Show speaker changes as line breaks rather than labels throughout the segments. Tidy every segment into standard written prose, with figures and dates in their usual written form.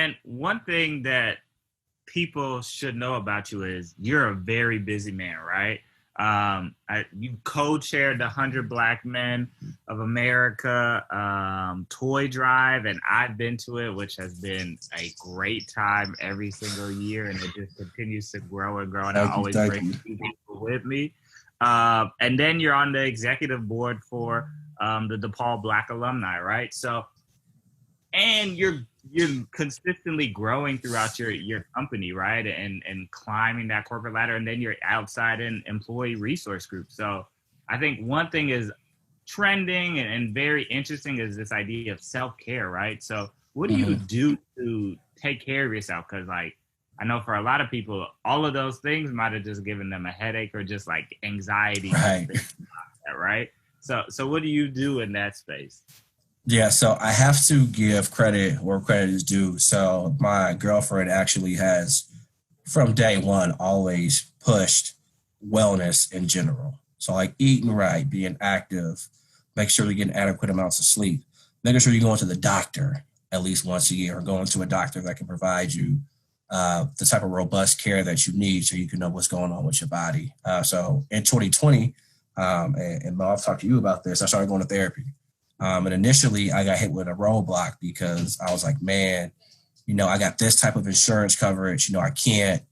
And one thing that people should know about you is you're a very busy man, right? You co-chaired the 100 Black Men of America toy drive, and I've been to it, which has been a great time every single year, and it just continues to grow and grow, and I always bring people with me. And then you're on the executive board for the DePaul Black Alumni, right? So, and you're consistently growing throughout your company, right? And climbing that corporate ladder, and then you're outside in employee resource groups. So I think one thing is trending and very interesting is this idea of self-care, right? So what do you do to take care of yourself? Because like, I know for a lot of people, all of those things might have just given them a headache or just like anxiety, right? So what do you do in that space?
Yeah, so I have to give credit where credit is due. So my girlfriend actually has, from day one, always pushed wellness in general. So like eating right, being active, make sure you're getting adequate amounts of sleep, making sure you're going to the doctor at least once a year, or going to a doctor that can provide you the type of robust care that you need so you can know what's going on with your body. So in 2020, and Mo, I've talked to you about this, I started going to therapy. And initially I got hit with a roadblock because I was like, man, I got this type of insurance coverage. I can't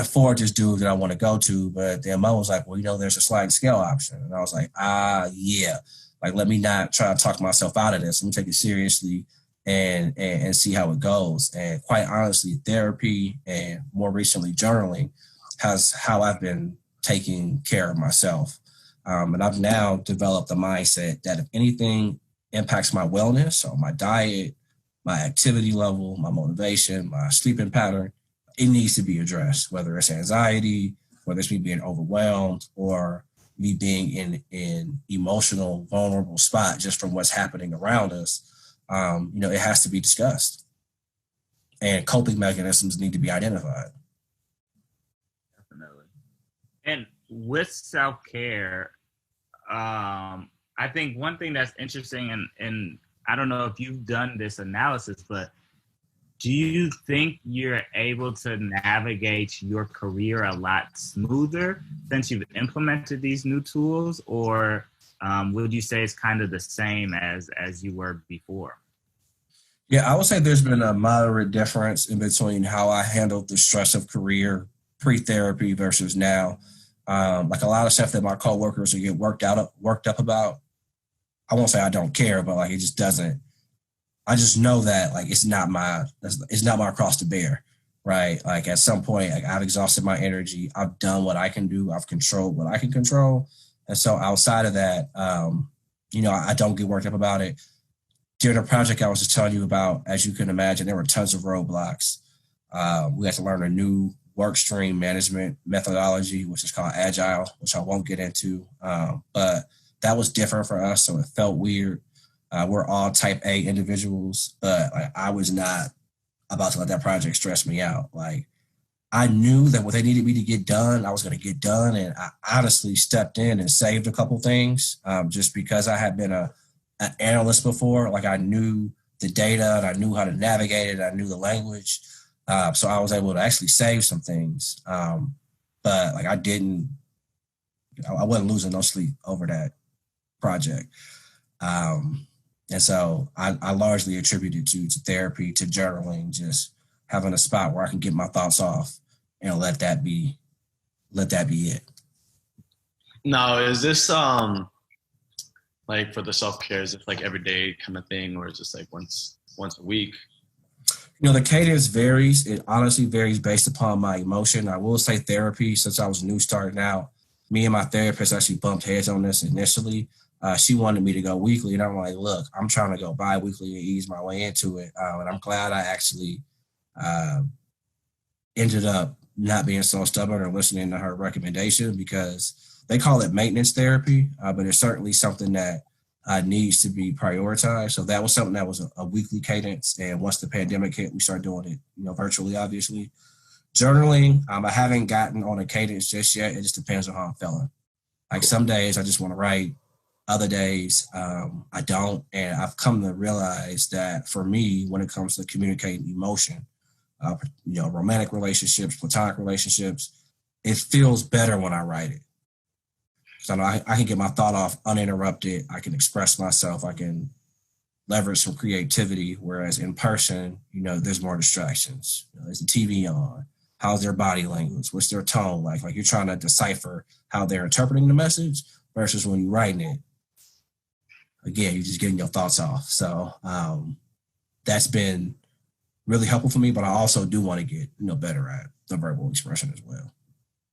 afford this dude that I want to go to. But then Mo was like, well, there's a sliding scale option. And I was like, yeah, like, let me not try to talk myself out of this. Let me take it seriously and see how it goes. And quite honestly, therapy and more recently journaling has how I've been taking care of myself. And I've now developed a mindset that if anything impacts my wellness or my diet, my activity level, my motivation, my sleeping pattern, it needs to be addressed, whether it's anxiety, whether it's me being overwhelmed, or me being in an emotional, vulnerable spot just from what's happening around us. It has to be discussed. And coping mechanisms need to be identified.
Definitely. And with self-care, I think one thing that's interesting, and I don't know if you've done this analysis, but do you think you're able to navigate your career a lot smoother since you've implemented these new tools, or would you say it's kind of the same as you were before?
Yeah, I would say there's been a moderate difference in between how I handled the stress of career pre-therapy versus now. Like a lot of stuff that my coworkers will get worked up about, I won't say I don't care, but like it just doesn't. I just know that like it's not my cross to bear, right? Like at some point, like I've exhausted my energy. I've done what I can do. I've controlled what I can control, and so outside of that, I don't get worked up about it. During the project I was just telling you about, as you can imagine, there were tons of roadblocks. We had to learn a new work stream management methodology, which is called Agile, which I won't get into. But that was different for us, so it felt weird. We're all type A individuals, but like, I was not about to let that project stress me out. Like I knew that what they needed me to get done, I was going to get done. And I honestly stepped in and saved a couple things just because I had been an analyst before. Like I knew the data and I knew how to navigate it. I knew the language. So I was able to actually save some things. But like I wasn't losing no sleep over that project. And so I largely attributed to therapy, to journaling, just having a spot where I can get my thoughts off and let that be it.
Now, is this like for the self-care, is it like everyday kind of thing, or is this like once a week?
The cadence varies. It honestly varies based upon my emotion. I will say therapy, since I was new starting out, me and my therapist actually bumped heads on this initially. She wanted me to go weekly, and I'm like, look, I'm trying to go bi-weekly and ease my way into it. And I'm glad I actually ended up not being so stubborn or listening to her recommendation, because they call it maintenance therapy, but it's certainly something that needs to be prioritized. So that was something that was a weekly cadence. And once the pandemic hit, we started doing it, virtually, obviously. Journaling, I haven't gotten on a cadence just yet. It just depends on how I'm feeling. Like some days I just want to write. Other days, I don't. And I've come to realize that for me, when it comes to communicating emotion, romantic relationships, platonic relationships, it feels better when I write it. So I can get my thought off uninterrupted. I can express myself. I can leverage some creativity. Whereas in person, there's more distractions. There's the TV on. How's their body language? What's their tone like? Like you're trying to decipher how they're interpreting the message versus when you're writing it. Again, you're just getting your thoughts off. So that's been really helpful for me. But I also do want to get better at the verbal expression as well.